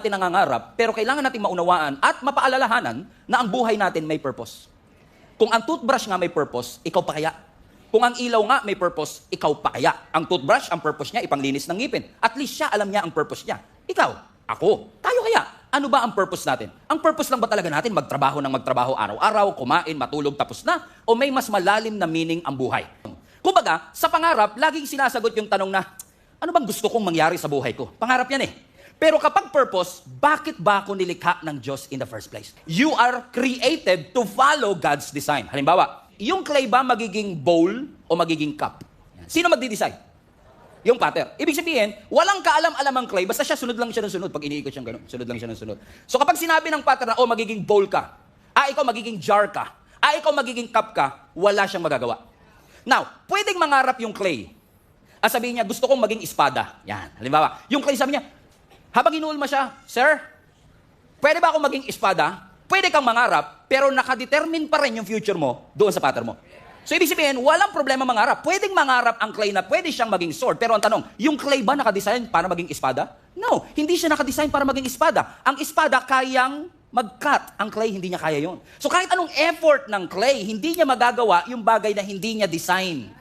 natin nangangarap, pero kailangan natin maunawaan at mapaalalahanan na ang buhay natin may purpose. Kung ang toothbrush nga may purpose, ikaw pa kaya? Kung ang ilaw nga may purpose, ikaw pa kaya? Ang toothbrush, ang purpose niya, ipanglinis ng ngipin. At least siya, alam niya ang purpose niya. Ikaw, ako, tayo kaya? Ano ba ang purpose natin? Ang purpose lang ba talaga natin magtrabaho ng magtrabaho araw-araw, kumain, matulog, tapos na? O may mas malalim na meaning ang buhay? Kumbaga, sa pangarap, laging sinasagot yung tanong na, ano bang gusto kong mangyari sa buhay ko? Pangarap yan eh. Pero kapag purpose, bakit ba ako nilikha ng Diyos in the first place? You are created to follow God's design. Halimbawa, yung clay ba magiging bowl o magiging cup? Sino magdi-decide? Yung pattern. Ibig sabihin, walang kaalam-alam ang clay, basta siya sunod lang siya ng sunod. Pag iniikot siyang gano'n, sunod lang siya ng sunod. So kapag sinabi ng pattern na, oh, magiging bowl ka, ikaw magiging jar ka, ikaw magiging cup ka, wala siyang magagawa. Now, pwedeng mangarap yung clay. Sabihin niya, gusto kong maging espada. Yan. Halimbawa, yung clay sabi niya, habang inuulma siya, Sir, pwede ba ako maging espada? Pwede kang mangarap, pero nakadetermine pa rin yung future mo doon sa pattern mo. So, ibig sabihin, walang problema mangarap. Pwedeng mangarap ang clay na pwede siyang maging sword. Pero ang tanong, yung clay ba nakadesign para maging espada? No, hindi siya nakadesign para maging espada. Ang espada kayang mag-cut. Ang clay, hindi niya kaya yon. So, kahit anong effort ng clay, hindi niya magagawa yung bagay na hindi niya design.